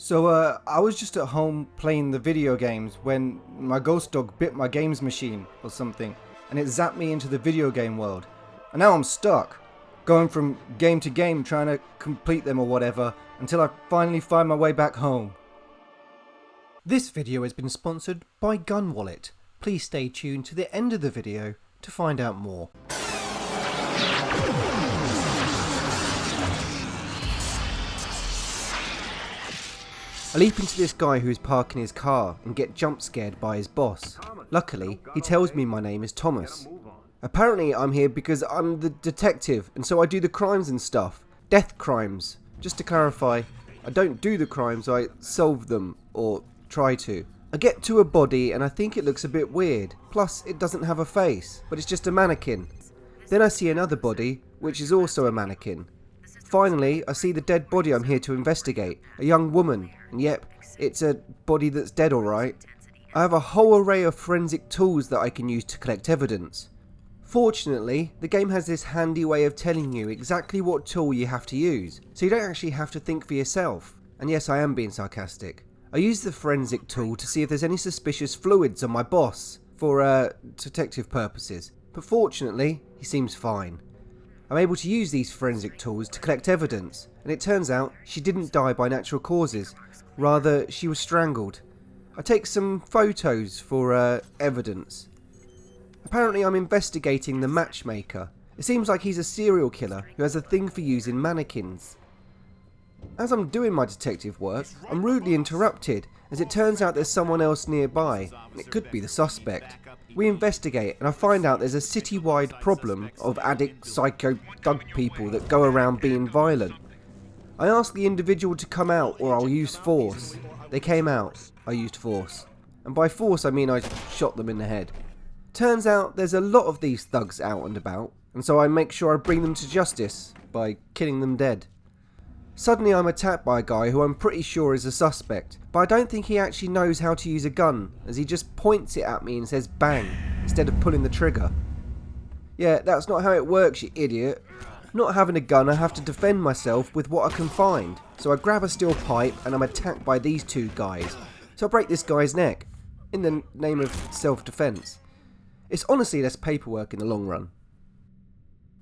I was just at home playing the video games when my ghost dog bit my games machine or something, and it zapped me into the video game world. And now I'm stuck, going from game to game trying to complete them or whatever, until I finally find my way back home. This video has been sponsored by Gun Wallet. Please stay tuned to the end of the video to find out more. I leap into this guy who is parking his car and get jump scared by his boss. Luckily, he tells me my name is Thomas. Apparently I'm here because I'm the detective, and so I do the crimes and stuff. Death crimes. Just to clarify, I don't do the crimes, I solve them, or try to. I get to a body and I think it looks a bit weird. Plus, it doesn't have a face, but it's just a mannequin. Then I see another body, which is also a mannequin. Finally, I see the dead body I'm here to investigate, a young woman, and yep, it's a body that's dead alright. I have a whole array of forensic tools that I can use to collect evidence. Fortunately, the game has this handy way of telling you exactly what tool you have to use, so you don't actually have to think for yourself. And yes, I am being sarcastic. I use the forensic tool to see if there's any suspicious fluids on my boss, for detective purposes, but fortunately, he seems fine. I'm able to use these forensic tools to collect evidence, and it turns out she didn't die by natural causes, rather she was strangled. I take some photos for evidence. Apparently I'm investigating the matchmaker. It seems like he's a serial killer who has a thing for using mannequins. As I'm doing my detective work, I'm rudely interrupted, as it turns out there's someone else nearby, and it could be the suspect. We investigate, and I find out there's a city-wide problem of addict, psycho, thug people that go around being violent. I ask the individual to come out or I'll use force. They came out, I used force. And by force I mean I shot them in the head. Turns out there's a lot of these thugs out and about, and so I make sure I bring them to justice by killing them dead. Suddenly I'm attacked by a guy who I'm pretty sure is a suspect, but I don't think he actually knows how to use a gun, as he just points it at me and says bang, instead of pulling the trigger. Yeah, that's not how it works, you idiot. Not having a gun, I have to defend myself with what I can find, so I grab a steel pipe and I'm attacked by these two guys, so I break this guy's neck, in the name of self-defense. It's honestly less paperwork in the long run.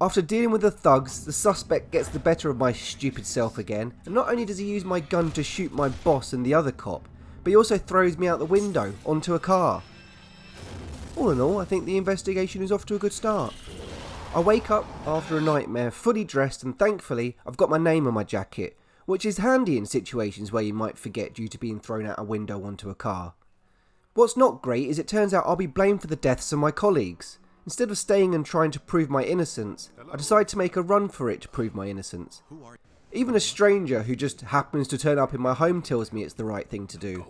After dealing with the thugs, the suspect gets the better of my stupid self again, and not only does he use my gun to shoot my boss and the other cop, but he also throws me out the window onto a car. All in all, I think the investigation is off to a good start. I wake up after a nightmare, fully dressed, and thankfully I've got my name on my jacket, which is handy in situations where you might forget due to being thrown out a window onto a car. What's not great is it turns out I'll be blamed for the deaths of my colleagues. Instead of staying and trying to prove my innocence, I decide to make a run for it to prove my innocence. Even a stranger who just happens to turn up in my home tells me it's the right thing to do.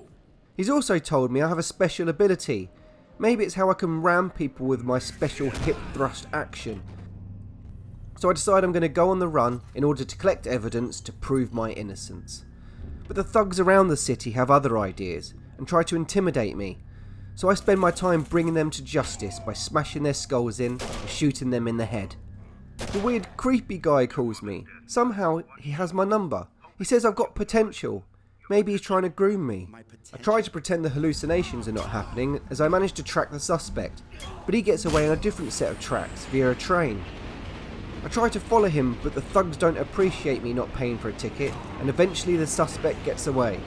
He's also told me I have a special ability. Maybe it's how I can ram people with my special hip thrust action. So I decide I'm going to go on the run in order to collect evidence to prove my innocence. But the thugs around the city have other ideas and try to intimidate me. So I spend my time bringing them to justice by smashing their skulls in and shooting them in the head. The weird creepy guy calls me. Somehow he has my number. He says I've got potential. Maybe he's trying to groom me. I try to pretend the hallucinations are not happening as I manage to track the suspect, but he gets away on a different set of tracks via a train. I try to follow him, but the thugs don't appreciate me not paying for a ticket, and eventually the suspect gets away.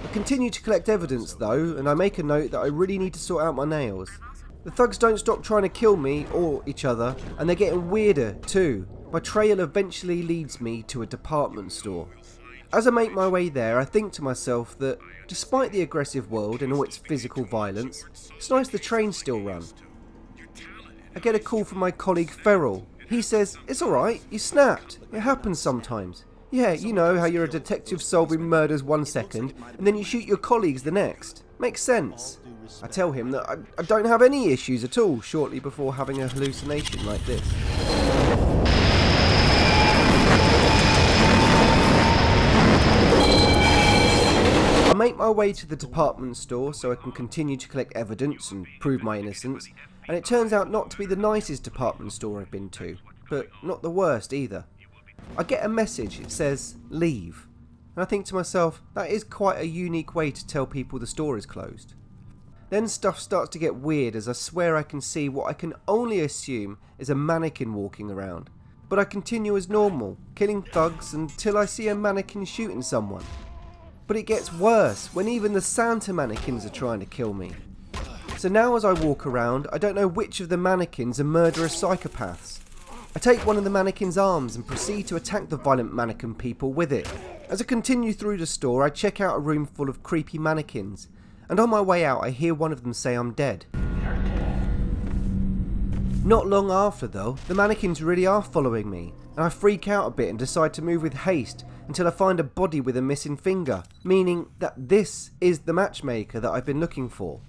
I continue to collect evidence though, and I make a note that I really need to sort out my nails. The thugs don't stop trying to kill me or each other, and they're getting weirder too. My trail eventually leads me to a department store. As I make my way there, I think to myself that, despite the aggressive world and all its physical violence, it's nice the trains still run. I get a call from my colleague Ferrell. He says, "It's alright, you snapped. It happens sometimes. Yeah, you know how you're a detective solving murders 1 second, and then you shoot your colleagues the next. Makes sense." I tell him that I don't have any issues at all shortly before having a hallucination like this. I make my way to the department store so I can continue to collect evidence and prove my innocence, and it turns out not to be the nicest department store I've been to, but not the worst either. I get a message, it says, "Leave." and I think to myself, that is quite a unique way to tell people the store is closed. Then stuff starts to get weird as I swear I can see what I can only assume is a mannequin walking around. But I continue as normal, killing thugs until I see a mannequin shooting someone. But it gets worse when even the Santa mannequins are trying to kill me. So now as I walk around, I don't know which of the mannequins are murderous psychopaths. I take one of the mannequin's arms and proceed to attack the violent mannequin people with it. As I continue through the store, I check out a room full of creepy mannequins, and on my way out I hear one of them say I'm dead. Not long after though, the mannequins really are following me, and I freak out a bit and decide to move with haste until I find a body with a missing finger, meaning that this is the matchmaker that I've been looking for.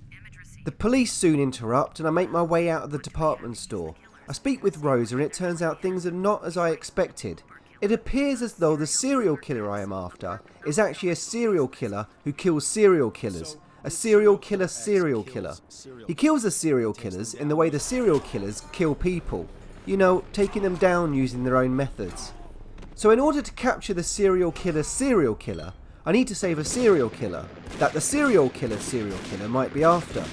The police soon interrupt and I make my way out of the department store. I speak with Rosa and it turns out things are not as I expected. It appears as though the serial killer I am after is actually a serial killer who kills serial killers. A serial killer. He kills the serial killers in the way the serial killers kill people. You know, taking them down using their own methods. So in order to capture the serial killer, I need to save a serial killer that the serial killer might be after.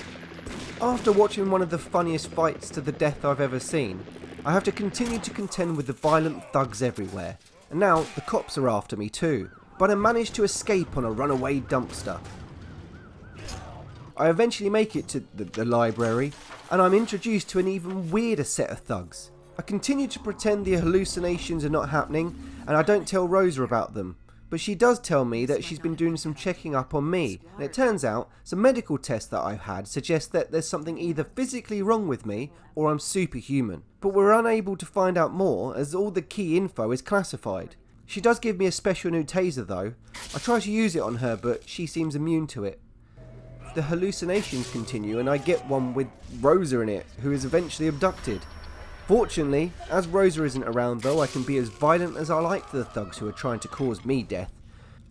After watching one of the funniest fights to the death I've ever seen, I have to continue to contend with the violent thugs everywhere. And now the cops are after me too, but I manage to escape on a runaway dumpster. I eventually make it to the library, and I'm introduced to an even weirder set of thugs. I continue to pretend the hallucinations are not happening, and I don't tell Rosa about them. But she does tell me that she's been doing some checking up on me, and it turns out some medical tests that I've had suggest that there's something either physically wrong with me or I'm superhuman. But we're unable to find out more as all the key info is classified. She does give me a special new taser though. I try to use it on her but she seems immune to it. The hallucinations continue and I get one with Rosa in it, who is eventually abducted. Fortunately, as Rosa isn't around though, I can be as violent as I like to the thugs who are trying to cause me death.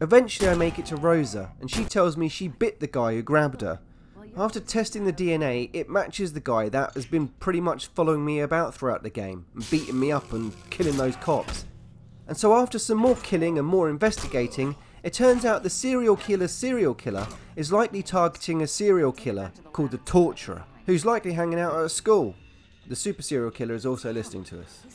Eventually I make it to Rosa, and she tells me she bit the guy who grabbed her. After testing the DNA, it matches the guy that has been pretty much following me about throughout the game, and beating me up and killing those cops. And so after some more killing and more investigating, it turns out the serial killer is likely targeting a serial killer called the Torturer, who's likely hanging out at a school. The super serial killer is also listening to us.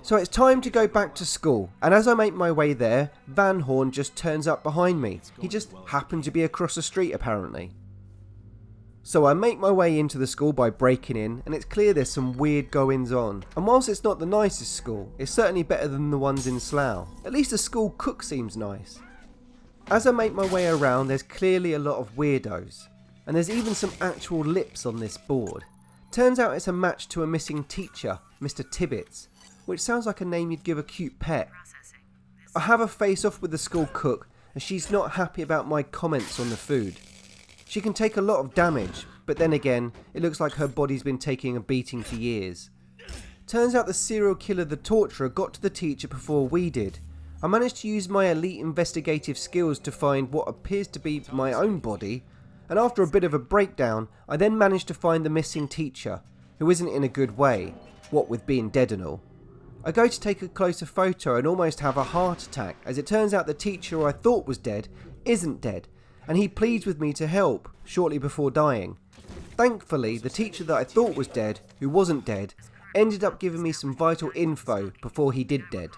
So it's time to go back to school, and as I make my way there, Van Horn just turns up behind me. He just happened to be across the street apparently. So I make my way into the school by breaking in, and it's clear there's some weird goings on. And whilst it's not the nicest school, it's certainly better than the ones in Slough. At least the school cook seems nice. As I make my way around, there's clearly a lot of weirdos, and there's even some actual lips on this board. Turns out it's a match to a missing teacher, Mr. Tibbets, which sounds like a name you'd give a cute pet. I have a face-off with the school cook, and she's not happy about my comments on the food. She can take a lot of damage, but then again, it looks like her body's been taking a beating for years. Turns out the serial killer, the Torturer, got to the teacher before we did. I managed to use my elite investigative skills to find what appears to be my own body, and after a bit of a breakdown, I then managed to find the missing teacher, who isn't in a good way, what with being dead and all. I go to take a closer photo and almost have a heart attack, as it turns out the teacher who I thought was dead isn't dead, and he pleads with me to help shortly before dying. Thankfully, the teacher that I thought was dead, who wasn't dead, ended up giving me some vital info before he did dead.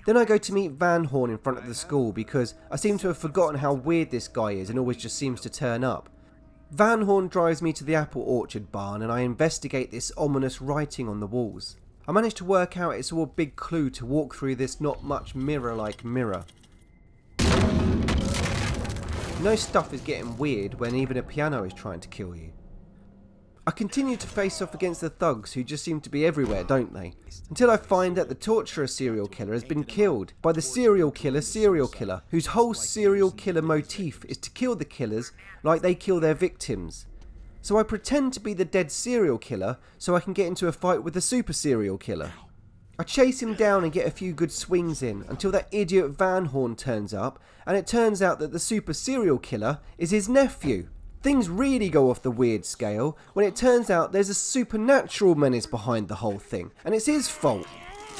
Then I go to meet Van Horn in front of the school because I seem to have forgotten how weird this guy is and always just seems to turn up. Van Horn drives me to the apple orchard barn and I investigate this ominous writing on the walls. I manage to work out it's all a big clue to walk through this not much mirror-like mirror. You know stuff is getting weird when even a piano is trying to kill you. I continue to face off against the thugs who just seem to be everywhere, don't they? Until I find that the Torturer serial killer has been killed by the serial killer, whose whole serial killer motif is to kill the killers like they kill their victims. So I pretend to be the dead serial killer so I can get into a fight with the super serial killer. I chase him down and get a few good swings in until that idiot Van Horn turns up, and it turns out that the super serial killer is his nephew. Things really go off the weird scale when it turns out there's a supernatural menace behind the whole thing, and it's his fault.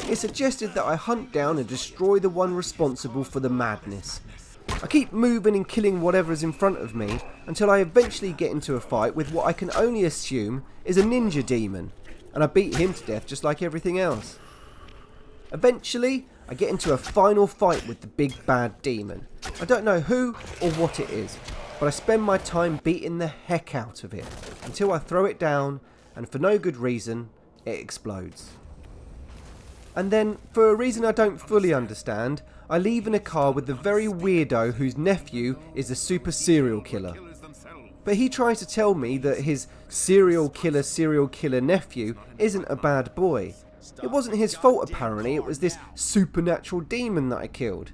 It's suggested that I hunt down and destroy the one responsible for the madness. I keep moving and killing whatever's in front of me until I eventually get into a fight with what I can only assume is a ninja demon, and I beat him to death just like everything else. Eventually, I get into a final fight with the big bad demon. I don't know who or what it is, but I spend my time beating the heck out of it until I throw it down, and for no good reason, it explodes. And then, for a reason I don't fully understand, I leave in a car with the very weirdo whose nephew is a super serial killer. But he tries to tell me that his serial killer nephew isn't a bad boy. It wasn't his fault apparently, it was this supernatural demon that I killed.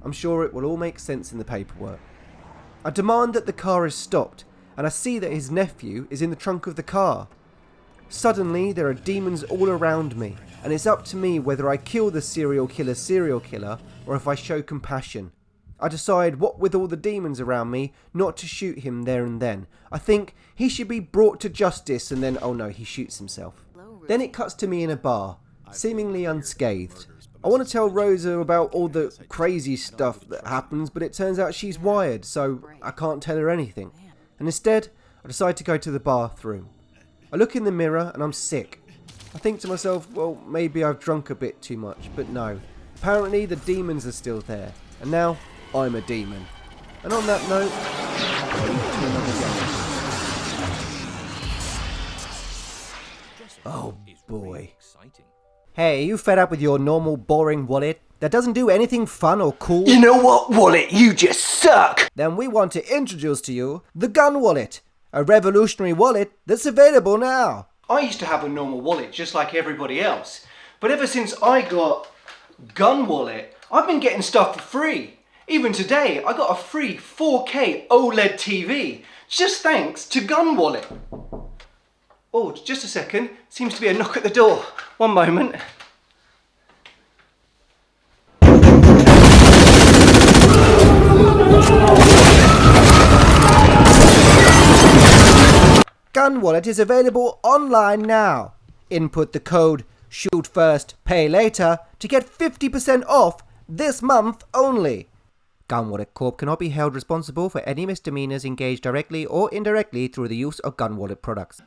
I'm sure it will all make sense in the paperwork. I demand that the car is stopped, and I see that his nephew is in the trunk of the car. Suddenly there are demons all around me, and it's up to me whether I kill the serial killer or if I show compassion. I decide, what with all the demons around me, not to shoot him there and then. I think he should be brought to justice, and then, oh no, he shoots himself. Then it cuts to me in a bar, seemingly unscathed. I want to tell Rosa about all the crazy stuff that happens, but it turns out she's wired, so I can't tell her anything. And instead, I decide to go to the bathroom. I look in the mirror and I'm sick. I think to myself, well, maybe I've drunk a bit too much, but no. Apparently the demons are still there, and now I'm a demon. And on that note, to another game. Oh boy. Hey, you fed up with your normal boring wallet that doesn't do anything fun or cool? You know what, wallet? You just suck! Then we want to introduce to you the Gun Wallet, a revolutionary wallet that's available now. I used to have a normal wallet just like everybody else, but ever since I got Gun Wallet, I've been getting stuff for free. Even today, I got a free 4K OLED TV, just thanks to Gun Wallet. Oh, just a second. Seems to be a knock at the door. One moment. Gun Wallet is available online now. Input the code Shoot First, Pay Later to get 50% off this month only. Gun Wallet Corp cannot be held responsible for any misdemeanors engaged directly or indirectly through the use of Gun Wallet products.